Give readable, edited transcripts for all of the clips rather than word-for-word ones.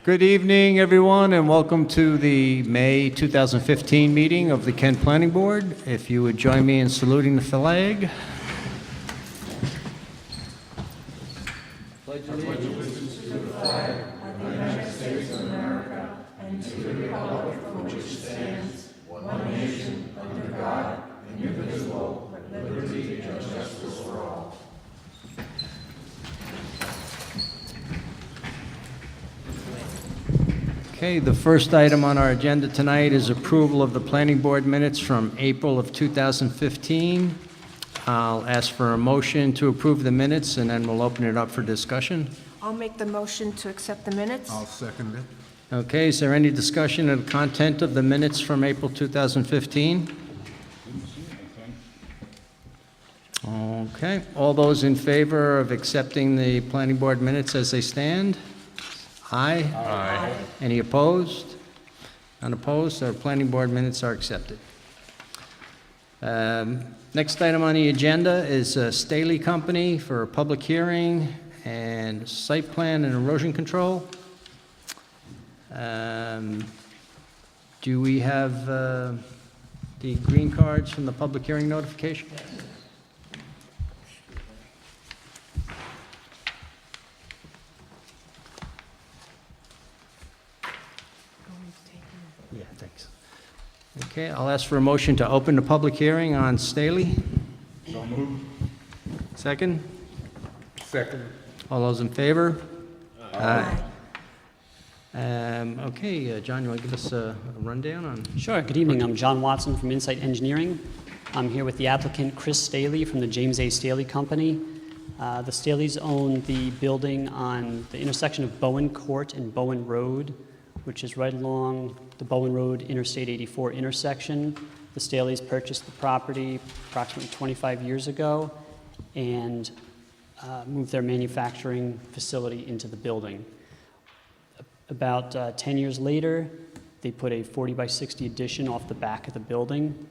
Good evening, everyone, and welcome to the May 2015 meeting of the Kent Planning Board. If you would join me in saluting the flag. Okay, the first item on our agenda tonight is approval of the planning board minutes from April of 2015. I'll ask for a motion to approve the minutes, and then we'll open it up for discussion. I'll make the motion to accept the minutes. I'll second it. Okay, is there any discussion of the content of the minutes from April 2015? Okay, all those in favor of accepting the planning board minutes as they stand? Aye. Aye. Any opposed? Unopposed, our planning board minutes are accepted. Next item on the agenda is Staley Company for a public hearing and site plan and erosion control. Do we have the green cards from the public hearing notification? Yeah, thanks. Okay, I'll ask for a motion to open the public hearing on Staley. So moved. Second? Second. All those in favor? Aye. Okay, John, you want to give us a rundown on? Sure. Good evening. I'm John Watson from Insight Engineering. I'm here with the applicant Chris Staley from the James A. Staley Company. The Staleys own the building on the intersection of Bowen Court and Bowen Road, which is right along the Bowen Road Interstate 84 intersection. The Staleys purchased the property approximately 25 years ago and moved their manufacturing facility into the building. About 10 years later, they put a 40 by 60 addition off the back of the building.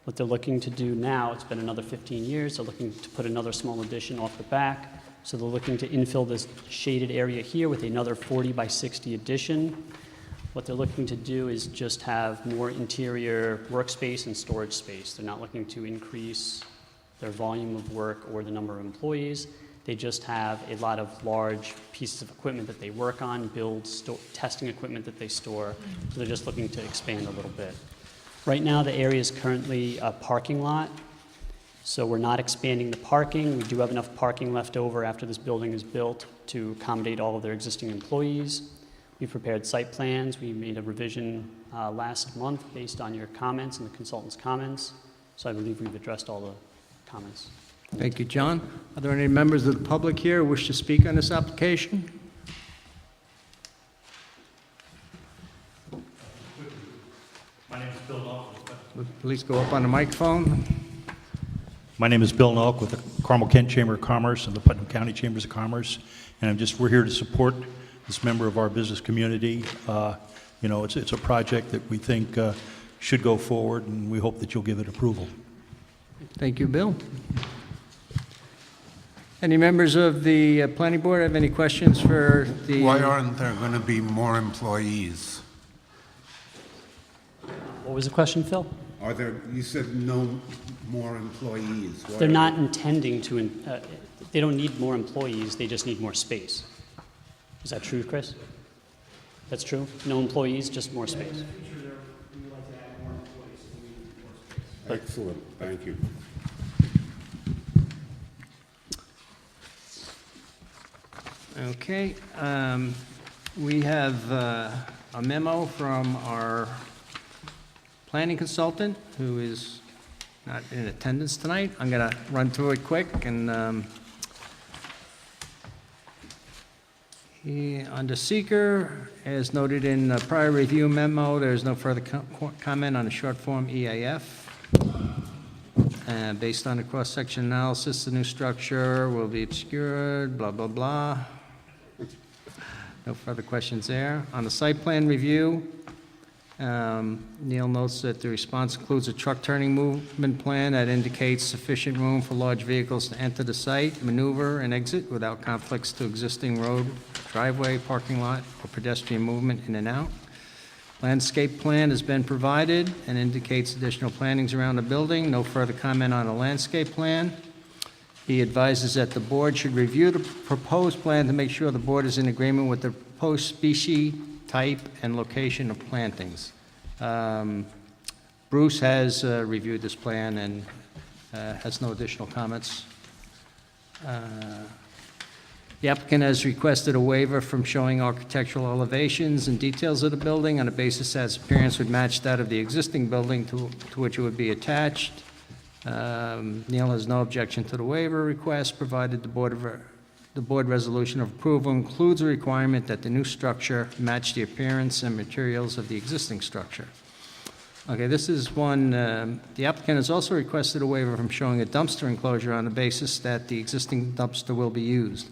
What they're looking to do now, it's been another 15 years, they're looking to put another small addition off the back. So they're looking to infill this shaded area here with another 40 by 60 addition. What they're looking to do is just have more interior workspace and storage space. They're not looking to increase their volume of work or the number of employees. They just have a lot of large pieces of equipment that they work on, build, testing equipment that they store. So they're just looking to expand a little bit. Right now, the area is currently a parking lot. So we're not expanding the parking. We do have enough parking left over after this building is built to accommodate all of their existing employees. We've prepared site plans. We made a revision last month based on your comments and the consultant's comments. So I believe we've addressed all the comments. Thank you, John. Are there any members of the public here who wish to speak on this application? My name is Bill Knock. Please go up on the microphone. My name is Bill Knock with the Carmel Kent Chamber of Commerce and the Putnam County Chambers of Commerce, and we're here to support this member of our business community. It's a project that we think should go forward, and we hope that you'll give it approval. Thank you, Bill. Any members of the planning board have any questions for the? Why aren't there going to be more employees? What was the question, Phil? Are there, you said no more employees. Why They're are- not intending to, they don't need more employees, they just need more space. Is that true, Chris? That's true? No employees, just more space? Excellent, thank you. Okay, we have a memo from our planning consultant who is not in attendance tonight. I'm going to run through it quick and under seeker, as noted in the prior review memo, there is no further comment on the short form EAF. Based on the cross-section analysis, the new structure will be obscured, blah, blah, blah. No further questions there. On the site plan review, Neil notes that the response includes a truck turning movement plan that indicates sufficient room for large vehicles to enter the site, maneuver, and exit without conflicts to existing road driveway, parking lot, or pedestrian movement in and out. Landscape plan has been provided and indicates additional plantings around the building. No further comment on the landscape plan. He advises that the board should review the proposed plan to make sure the board is in agreement with the proposed species, type, and location of plantings. Bruce has reviewed this plan and has no additional comments. The applicant has requested a waiver from showing architectural elevations and details of the building on a basis that its appearance would match that of the existing building to which it would be attached. Neil has no objection to the waiver request, provided the board resolution of approval includes a requirement that the new structure match the appearance and materials of the existing structure. Okay, this is one, the applicant has also requested a waiver from showing a dumpster enclosure on the basis that the existing dumpster will be used.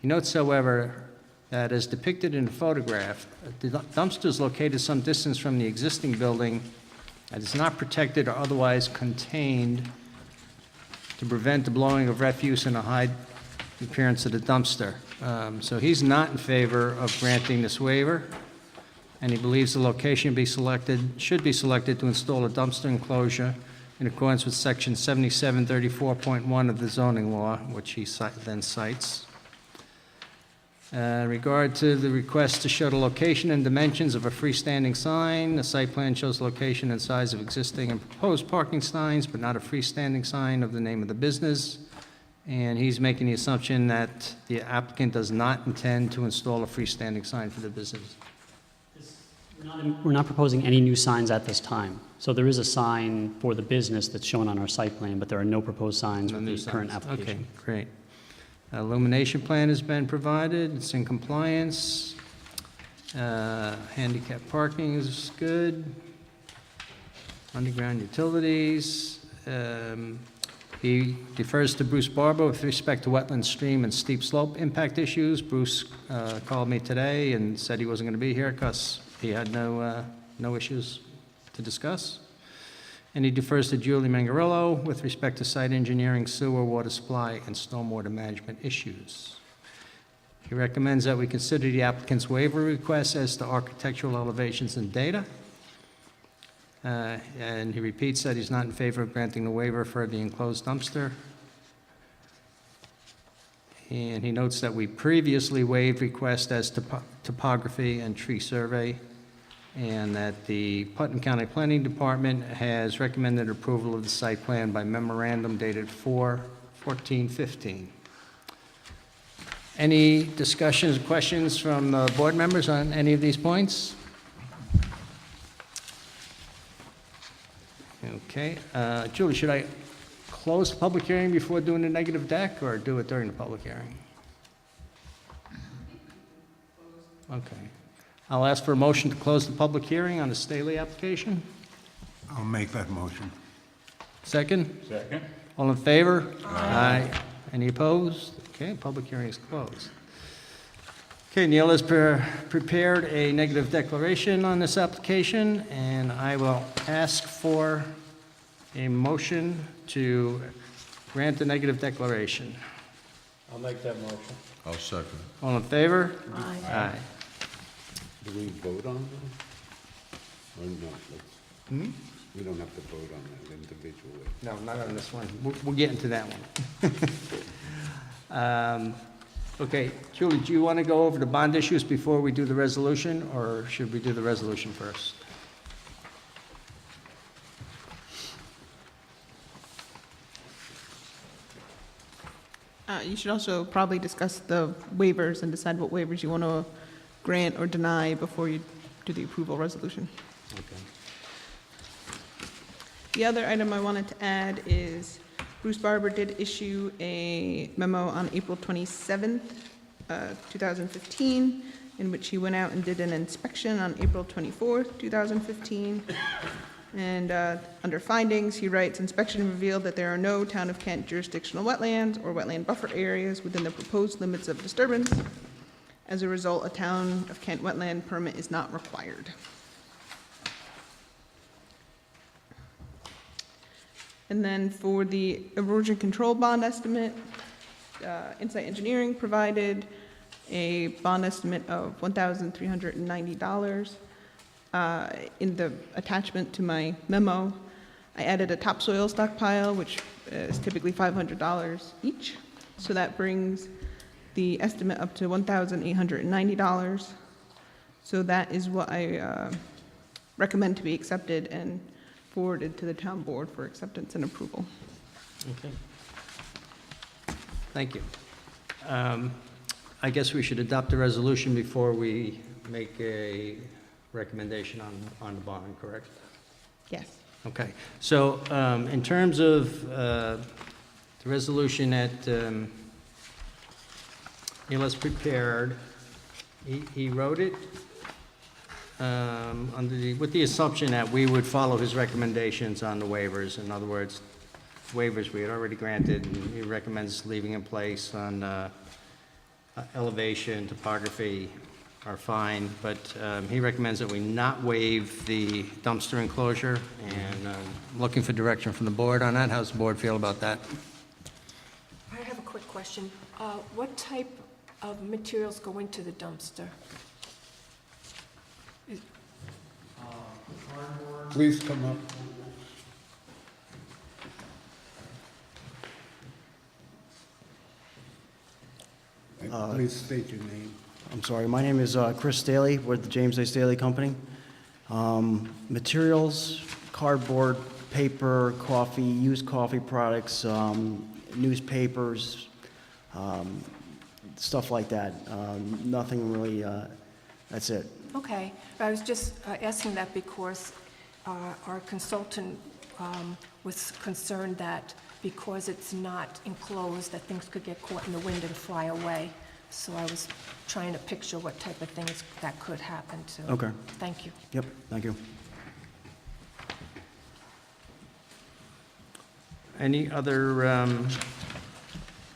He notes, however, that as depicted in the photograph, the dumpster is located some distance from the existing building and is not protected or otherwise contained to prevent the blowing of refuse and to hide the appearance of the dumpster. So he's not in favor of granting this waiver, and he believes the location should be selected to install a dumpster enclosure in accordance with section 7734.1 of the zoning law, which he then cites. In regard to the request to show the location and dimensions of a freestanding sign, the site plan shows location and size of existing and proposed parking signs, but not a freestanding sign of the name of the business. And he's making the assumption that the applicant does not intend to install a freestanding sign for the business. We're not proposing any new signs at this time. So there is a sign for the business that's shown on our site plan, but there are no proposed signs with the current application. Okay, great. Illumination plan has been provided, it's in compliance. Handicap parking is good. Underground utilities. He defers to Bruce Barber with respect to wetland, stream, and steep slope impact issues. Bruce called me today and said he wasn't going to be here because he had no issues to discuss. And he defers to Julie Mangarillo with respect to site engineering, sewer, water supply, and stormwater management issues. He recommends that we consider the applicant's waiver request as to architectural elevations and data. And he repeats that he's not in favor of granting the waiver for the enclosed dumpster. And he notes that we previously waived requests as to topography and tree survey, and that the Putnam County Planning Department has recommended approval of the site plan by memorandum dated 4/14/15. Any discussions, questions from board members on any of these points? Okay, Julie, should I close the public hearing before doing the negative deck, or do it during the public hearing? Okay. I'll ask for a motion to close the public hearing on the Staley application. I'll make that motion. Second? Second. All in favor? Aye. Any opposed? Okay, public hearing is closed. Okay, Neil has prepared a negative declaration on this application, and I will ask for a motion to grant the negative declaration. I'll make that motion. I'll second. All in favor? Aye. Aye. Do we vote on them? Or no? We don't have to vote on that individually. No, not on this one. We'll get into that one. Okay, Julie, do you want to go over the bond issues before we do the resolution, or should we do the resolution first? You should also probably discuss the waivers and decide what waivers you want to grant or deny before you do the approval resolution. Okay. The other item I wanted to add is Bruce Barber did issue a memo on April 27th, 2015, in which he went out and did an inspection on April 24th, 2015. And under findings, he writes, inspection revealed that there are no Town of Kent jurisdictional wetlands or wetland buffer areas within the proposed limits of disturbance. As a result, a Town of Kent wetland permit is not required. And then for the erosion control bond estimate, Insight Engineering provided a bond estimate of $1,390. In the attachment to my memo, I added a topsoil stockpile, which is typically $500 each. So that brings the estimate up to $1,890. So that is what I recommend to be accepted and forwarded to the town board for acceptance and approval. Okay. Thank you. I guess we should adopt the resolution before we make a recommendation on the bond, correct? Yes. Okay. So in terms of the resolution that Neil prepared, he wrote it with the assumption that we would follow his recommendations on the waivers. In other words, waivers we had already granted, and he recommends leaving in place on elevation, topography are fine, but he recommends that we not waive the dumpster enclosure, and I'm looking for direction from the board on that. How's the board feel about that? I have a quick question. What type of materials go into the dumpster? Please come up. And please state your name. I'm sorry, my name is Chris Staley with the James A. Staley Company. Materials, cardboard, paper, coffee, used coffee products, newspapers, stuff like that. Nothing really, that's it. Okay, I was just asking that because our consultant was concerned that because it's not enclosed, that things could get caught in the wind and fly away. So I was trying to picture what type of things that could happen to. Okay. Thank you. Yep, thank you. Any other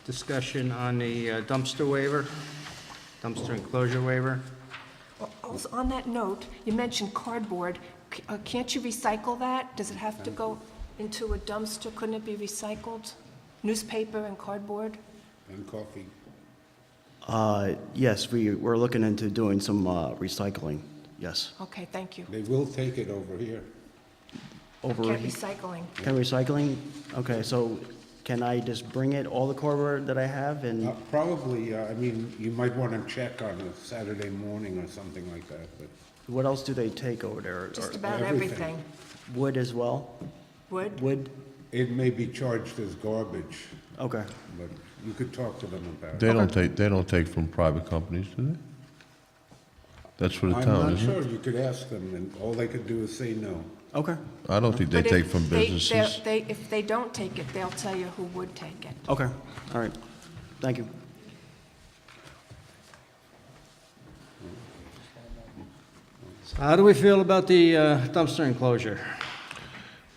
discussion on the dumpster waiver, dumpster enclosure waiver? Also, on that note, you mentioned cardboard. Can't you recycle that? Does it have to go into a dumpster? Couldn't it be recycled? Newspaper and cardboard? And coffee. Yes, we're looking into doing some recycling, yes. Okay, thank you. They will take it over here. Over, Can't recycling. can recycling? Okay, so can I just bring it, all the cardboard that I have, and, Probably, I mean, you might want to check on a Saturday morning or something like that, but what else do they take over there? Just Or about everything. everything. wood as well? Wood? Wood? it may be charged as garbage, Okay, but you could talk to them about it. They don't take from private companies, do they? That's for the I'm town, not isn't sure, it? you could ask them, and all they could do is say no. okay, I don't think they But take if from they- businesses. If they don't take it, they'll tell you who would take it. okay, all right, thank you. How do we feel about the dumpster enclosure?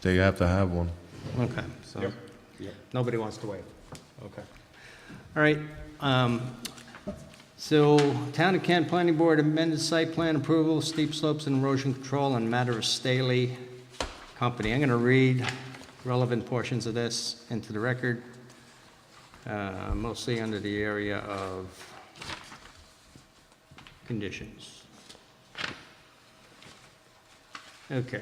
They have to have one. Okay, so Yep. nobody wants to waive. Okay. All right. So Town of Kent Planning Board amended site plan approval, steep slopes and erosion control on matter of Staley Company. I'm going to read relevant portions of this into the record, mostly under the area of conditions. Okay.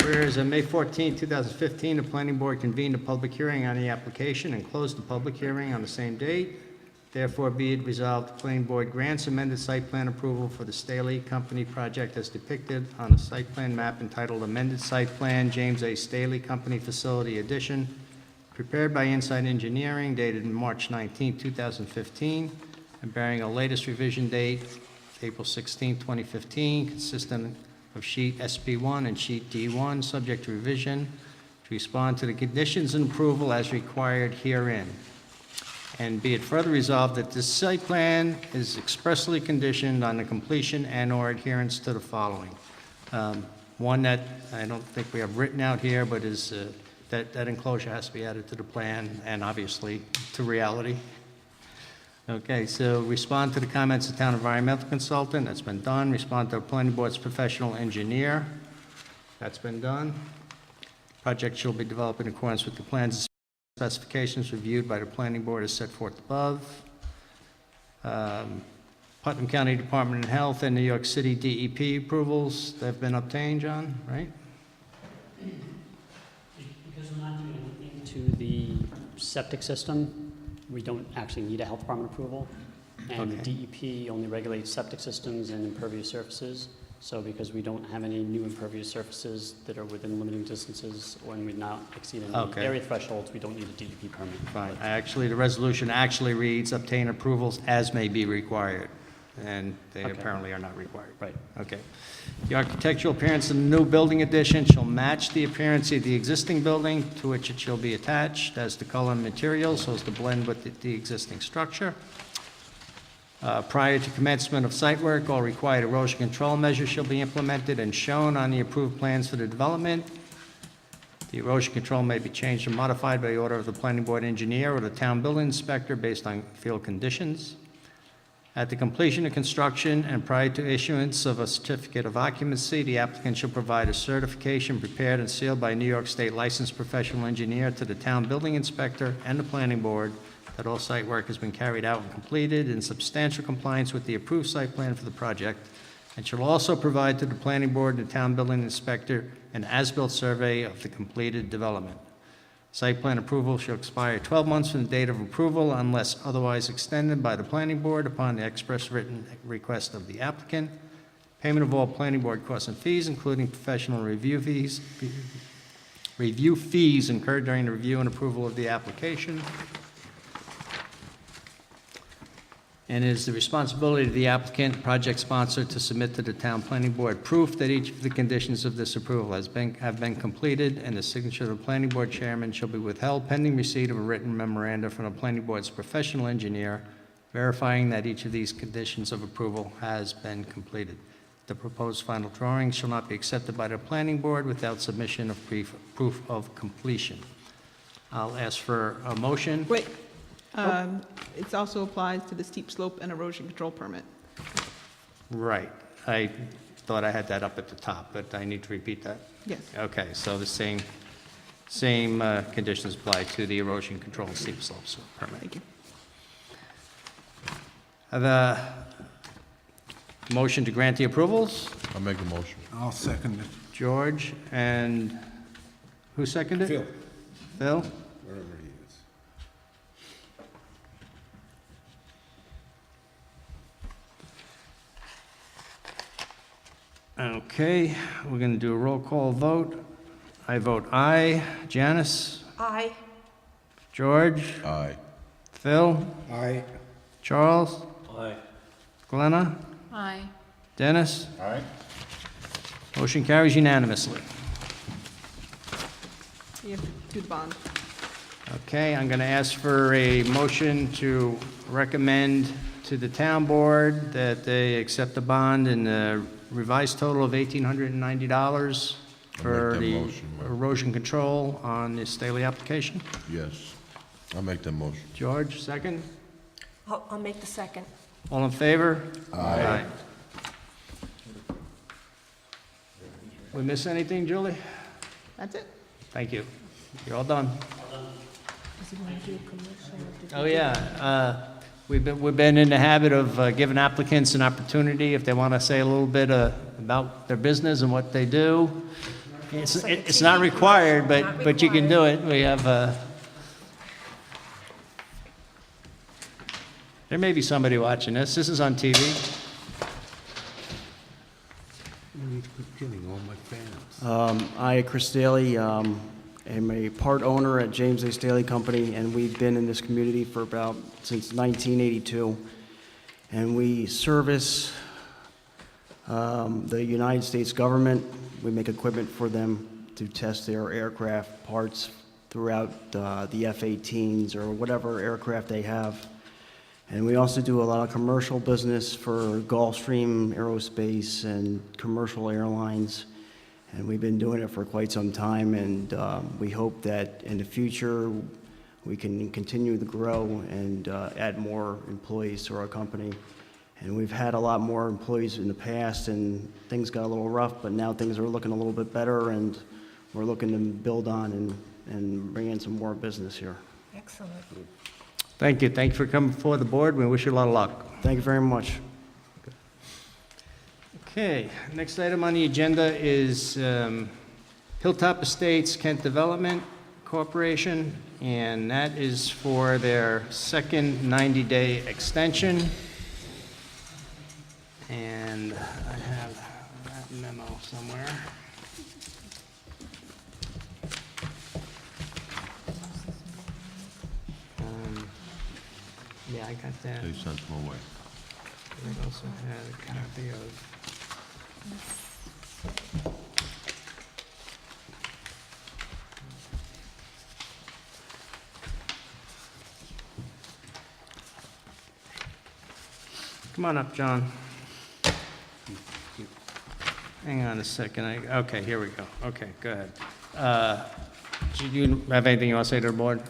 Whereas on May 14, 2015, the planning board convened a public hearing on the application and closed the public hearing on the same date. Therefore, be it resolved, the planning board grants amended site plan approval for the Staley Company project as depicted on the site plan map entitled Amended Site Plan, James A. Staley Company Facility Addition, prepared by Insight Engineering, dated March 19, 2015, and bearing a latest revision date, April 16, 2015, consistent of sheet SB1 and sheet D1, subject to revision, to respond to the conditions and approval as required herein. And be it further resolved that this site plan is expressly conditioned on the completion and/or adherence to the following. One that I don't think we have written out here, but is that enclosure has to be added to the plan and obviously to reality. Okay, so respond to the comments of town environmental consultant, that's been done. Respond to the planning board's professional engineer, that's been done. Project shall be developed in accordance with the plans specifications reviewed by the planning board as set forth above. Putnam County Department of Health and New York City DEP approvals that have been obtained, John, right? Because we're not doing anything to the septic system, we don't actually need a health department approval. And the DEP only regulates septic systems and impervious surfaces. So because we don't have any new impervious surfaces that are within limiting distances, when we not exceed any Okay. area thresholds, we don't need a DEP permit. Fine. Actually, the resolution actually reads, obtain approvals as may be required, and they Okay. apparently are not required. Right. Okay. The architectural appearance of the new building addition shall match the appearance of the existing building to which it shall be attached as to color and material, so as to blend with the existing structure. Prior to commencement of site work, all required erosion control measures shall be implemented and shown on the approved plans for the development. The erosion control may be changed or modified by order of the planning board engineer or the town building inspector based on field conditions. At the completion of construction and prior to issuance of a certificate of occupancy, the applicant shall provide a certification prepared and sealed by a New York State licensed professional engineer to the town building inspector and the planning board that all site work has been carried out and completed in substantial compliance with the approved site plan for the project, and shall also provide to the planning board and the town building inspector an as-built survey of the completed development. Site plan approval shall expire 12 months from the date of approval unless otherwise extended by the planning board upon the express written request of the applicant. Payment of all planning board costs and fees, including professional review fees incurred during the review and approval of the application. And it is the responsibility of the applicant, project sponsor, to submit to the town planning board proof that each of the conditions of this approval have been completed, and the signature of the planning board chairman shall be withheld pending receipt of a written memoranda from the planning board's professional engineer verifying that each of these conditions of approval has been completed. The proposed final drawings shall not be accepted by the planning board without submission of proof of completion. I'll ask for a motion. Wait, it also applies to the steep slope and erosion control permit. Right. I thought I had that up at the top, but I need to repeat that. Yes. Okay, so the same conditions apply to the erosion control and steep slopes permit. Thank you. Have a motion to grant the approvals? I'll make a motion. I'll second it. George, and who seconded it? Phil, Phil? wherever he is. Okay, we're going to do a roll call vote. I vote aye. Janice? Aye. George? Aye. Phil? Aye. Charles? Aye. Glenna? Aye. Dennis? Aye. Motion carries unanimously. You have to do the bond. Okay, I'm going to ask for a motion to recommend to the town board that they accept the bond in the revised total of $1,890 for that the motion, Mike. erosion control on the Staley application. Yes. I'll make that motion. George, second. I'll make the second. All in favor? Aye. We miss anything, Julie? That's it. Thank you. You're all done. Oh, yeah. We've been in the habit of giving applicants an opportunity if they want to say a little bit about their business and what they do. It's not required, but you can do it. We have, there may be somebody watching this. This is on TV. He's getting all my fans. I, Chris Staley, am a part owner at James A. Staley Company, and we've been in this community for since 1982. And we service the United States government. We make equipment for them to test their aircraft parts throughout the F-18s or whatever aircraft they have. And we also do a lot of commercial business for Gulfstream Aerospace and commercial airlines. And we've been doing it for quite some time, and we hope that in the future we can continue to grow and add more employees to our company. And we've had a lot more employees in the past, and things got a little rough, but now things are looking a little bit better, and we're looking to build on and bring in some more business here. Excellent. Thank you. Thank you for coming before the board. We wish you a lot of luck. Thank you very much. Okay, next item on the agenda is Hilltop Estates Kent Development Corporation, and that is for their second 90-day extension. And I have that memo somewhere. Yeah, I got that. They sent them away. I also had a copy of... Come on up, John. Hang on a second. Okay, here we go. Okay, go ahead. Do you have anything you want to say to the board?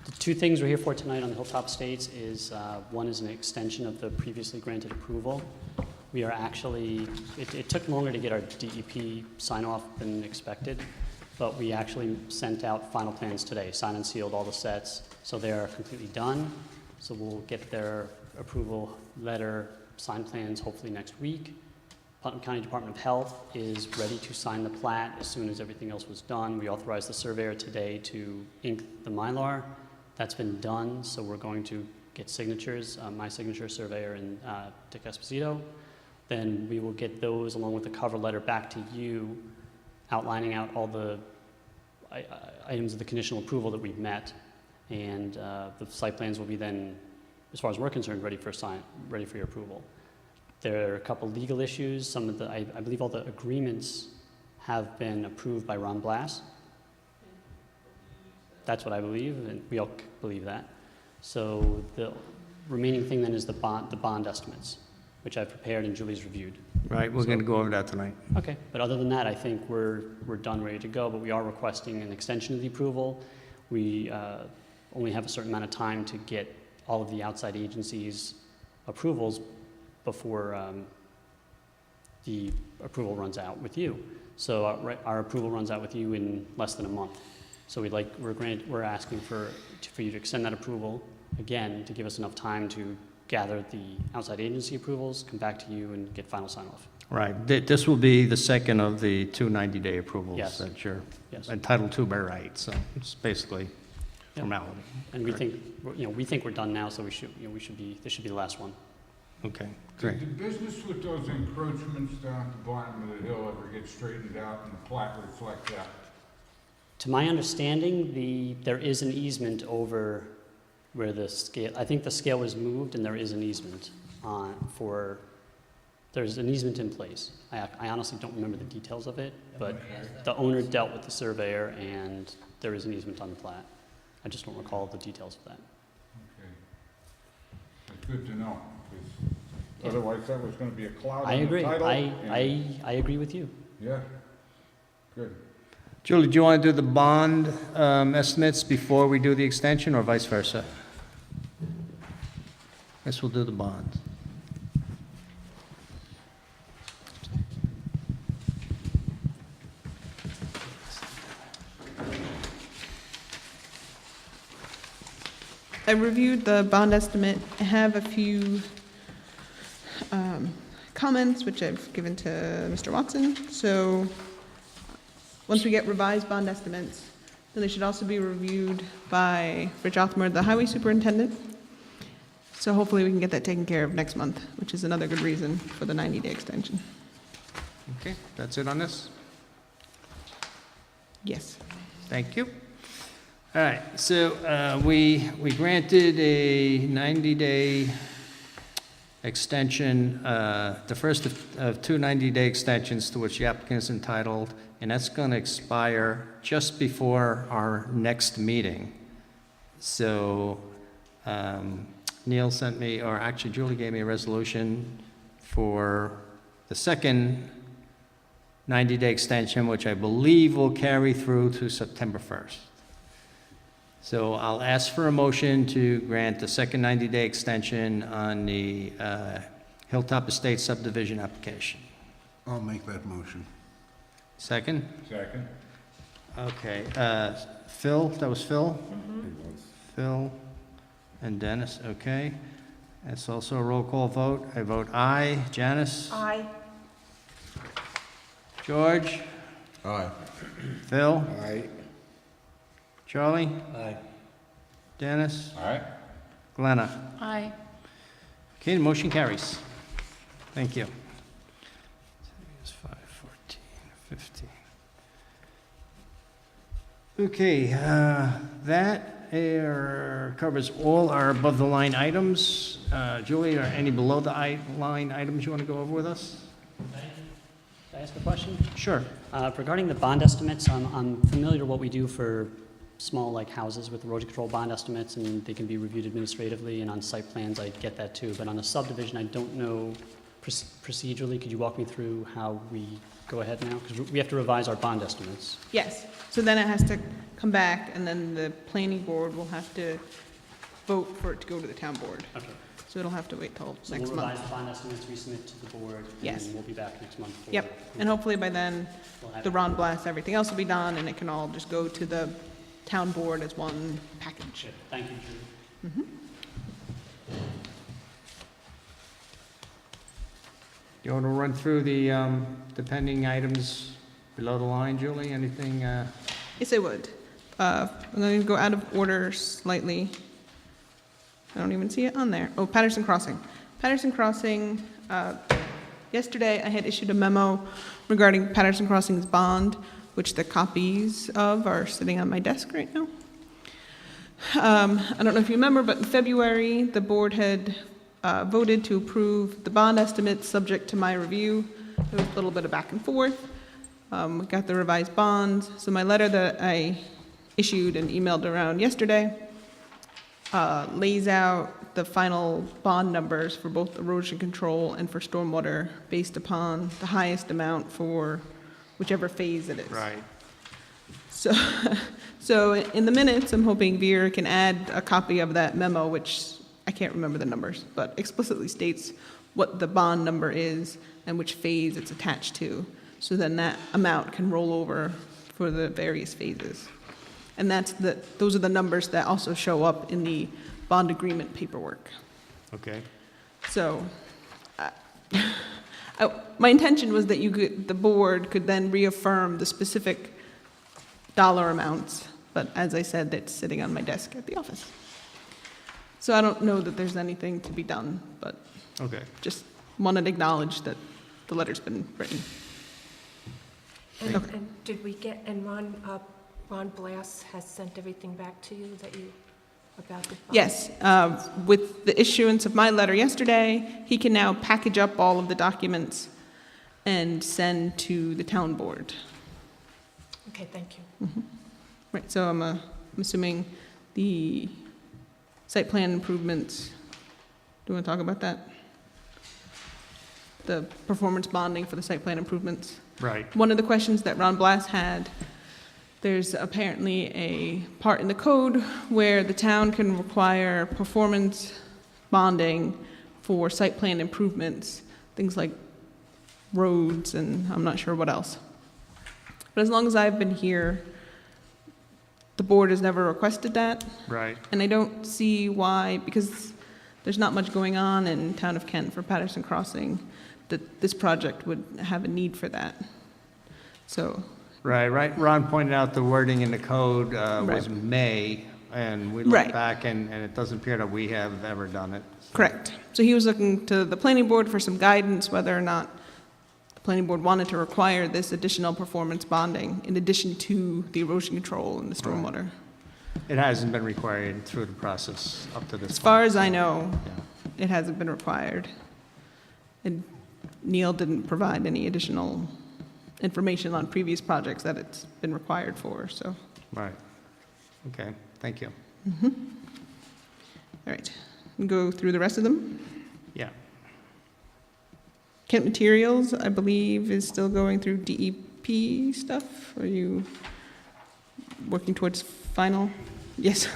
The two things we're here for tonight on the Hilltop Estates is, one is an extension of the previously granted approval. We are actually, it took longer to get our DEP sign-off than expected, but we actually sent out final plans today, signed and sealed all the sets, so they are completely done. So we'll get their approval letter, signed plans hopefully next week. Putnam County Department of Health is ready to sign the plat as soon as everything else was done. We authorized the surveyor today to ink the Mylar. That's been done, so we're going to get signatures, my signature, surveyor, and Dick Esposito. Then we will get those along with the cover letter back to you, outlining out all the items of the conditional approval that we've met. And the site plans will be then, as far as we're concerned, ready for your approval. There are a couple legal issues. Some of the, I believe all the agreements have been approved by Ron Blass. That's what I believe, and we all believe that. So the remaining thing then is the bond estimates, which I've prepared and Julie's reviewed. Right, we're going to go over that tonight. Okay, but other than that, I think we're done, ready to go, but we are requesting an extension of the approval. We only have a certain amount of time to get all of the outside agencies' approvals before the approval runs out with you. So our approval runs out with you in less than a month. So we're asking for you to extend that approval again to give us enough time to gather the outside agency approvals, come back to you, and get final sign-off. Right, this will be the second of the two 90-day approvals Yes. that you're Yes. entitled to by right, so it's basically Yep. formality. And we think we're done now, so this should be the last one. Okay, great. Did the business with those encroachments down at the bottom of the hill ever get straightened out and the plat reflect that? To my understanding, there is an easement over where the scale, I think the scale was moved and there is an easement there's an easement in place. I honestly don't remember the details of it, but the owner dealt with the surveyor and there is an easement on the plat. I just don't recall the details of that. Okay. That's good to know, because otherwise that was gonna be a cloud I on the agree. title. I agree with you. Yeah, good. Julie, do you want to do the bond estimates before we do the extension, or vice versa? Guess we'll do the bonds. I reviewed the bond estimate. I have a few comments, which I've given to Mr. Watson. So once we get revised bond estimates, then they should also be reviewed by Rich Othmer, the highway superintendent. So hopefully we can get that taken care of next month, which is another good reason for the 90-day extension. Okay, that's it on this? Yes. Thank you. All right, so we granted a 90-day extension, the first of two 90-day extensions to which the applicant is entitled, and that's going to expire just before our next meeting. So Neil sent me, or actually Julie gave me a resolution for the second 90-day extension, which I believe will carry through to September 1st. So I'll ask for a motion to grant the second 90-day extension on the Hilltop Estates subdivision application. I'll make that motion. Second? Second? Okay. Phil, that was Phil? It was. Phil and Dennis, okay. That's also a roll call vote. I vote aye. Janice? Aye. George? Aye. Phil? Aye. Charlie? Aye. Dennis? All right. Glenna? Aye. Okay, the motion carries. Thank you. It's 5, 14, 15. Okay, that covers all our above-the-line items. Julie, are any below-the-line items you want to go over with us? Can I ask a question? Sure. Regarding the bond estimates, I'm familiar with what we do for small, like, houses with erosion control bond estimates, and they can be reviewed administratively, and on site plans, I get that too. But on a subdivision, I don't know procedurally. Could you walk me through how we go ahead now? Because we have to revise our bond estimates. Yes, so then it has to come back, and then the planning board will have to vote for it to go to the town board. Okay. So it'll have to wait till So next we'll month. revise the bond estimates, resubmit to the board, and Yes. then we'll be back next month. for- Yep, and hopefully by then, We'll have the it. Ron Blast, everything else will be done, and it can all just go to the town board as one package. Good. Thank you, Julie. You want to run through the pending items below the line, Julie? Anything? Yes, I would. I'm going to go out of order slightly. I don't even see it on there. Oh, Patterson Crossing. Patterson Crossing, yesterday I had issued a memo regarding Patterson Crossing's bond, which the copies of are sitting on my desk right now. I don't know if you remember, but in February, the board had voted to approve the bond estimates subject to my review. There was a little bit of back and forth. We got the revised bonds. So my letter that I issued and emailed around yesterday lays out the final bond numbers for both erosion control and for stormwater based upon the highest amount for whichever phase it is. Right. So in the minutes, I'm hoping Vera can add a copy of that memo, which I can't remember the numbers, but explicitly states what the bond number is and which phase it's attached to. So then that amount can roll over for the various phases. And those are the numbers that also show up in the bond agreement paperwork. Okay. So, my intention was that the board could then reaffirm the specific dollar amounts, but as I said, that's sitting on my desk at the office. So I don't know that there's anything to be done, but Okay. just wanted to acknowledge that the letter's been written. And Okay. and did we get, and Ron Blass has sent everything back to you about the bond? Yes, with the issuance of my letter yesterday, he can now package up all of the documents and send to the town board. Okay, thank you. Right, so I'm assuming the site plan improvements, do you want to talk about that? The performance bonding for the site plan improvements? Right. One of the questions that Ron Blass had, there's apparently a part in the code where the town can require performance bonding for site plan improvements, things like roads and I'm not sure what else. But as long as I've been here, the board has never requested that. Right. And I don't see why, because there's not much going on in town of Kent for Patterson Crossing, that this project would have a need for that. So, Right. Ron pointed out the wording in the code was Right. may, and we Right. looked back, and it doesn't appear that we have ever done it. correct. So he was looking to the planning board for some guidance whether or not the planning board wanted to require this additional performance bonding in addition to the erosion control and the stormwater. It hasn't been required through the process up to this point. As far as I know, Yeah. it hasn't been required. And Neil didn't provide any additional information on previous projects that it's been required for, so, Right. Okay, thank you. all right. Go through the rest of them. Yeah. Kent Materials, I believe, is still going through DEP stuff. Are you working towards final? Yes.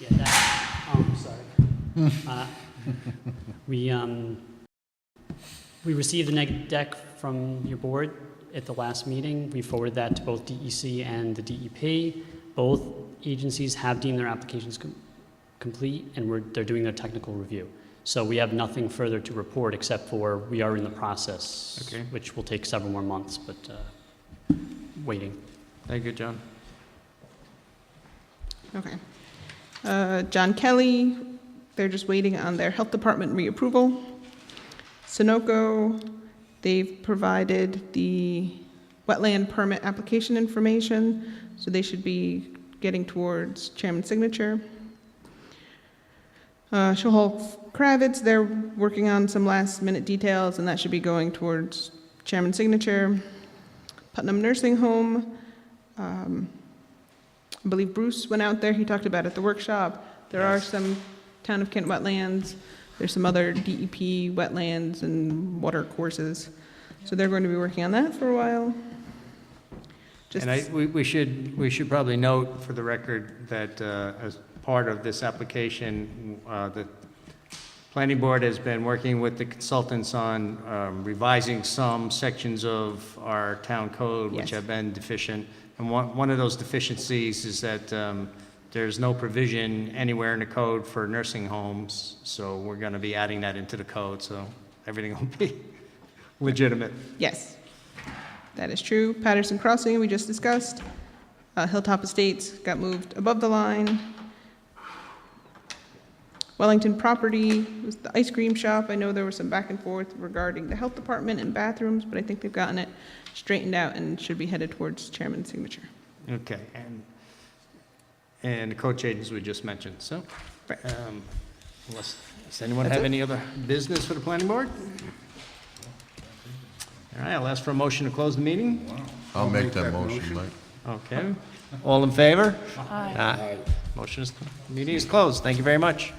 Yeah, sorry. We received the neg deck from your board at the last meeting. We forwarded that to both DEC and the DEP. Both agencies have deemed their applications complete, and they're doing their technical review. So we have nothing further to report except for we are in the process, Okay. which will take several more months, but waiting. Thank you, John. Okay. John Kelly, they're just waiting on their health department reapproval. Sunoco, they've provided the wetland permit application information, so they should be getting towards chairman's signature. Schulholf Kravitz, they're working on some last minute details, and that should be going towards chairman's signature. Putnam Nursing Home, I believe Bruce went out there, he talked about it at the workshop. There are some Town of Kent wetlands, there's some other DEP wetlands and water courses. So they're going to be working on that for a while. Just- And we should probably note for the record that as part of this application, the planning board has been working with the consultants on revising some sections of our town code which Yes. have been deficient. And one of those deficiencies is that there's no provision anywhere in the code for nursing homes, so we're going to be adding that into the code, so everything will be legitimate. Yes, that is true. Patterson Crossing, we just discussed. Hilltop Estates got moved above the line. Wellington Property was the ice cream shop. I know there was some back and forth regarding the health department and bathrooms, but I think they've gotten it straightened out and should be headed towards chairman's signature. Okay, and the code changes we just mentioned, so, does anyone That's have it. any other business for the planning board? All right, I'll ask for a motion to close the meeting. I'll make that motion, Mike. Okay, all in favor? Aye. Motion is, meeting is closed, thank you very much.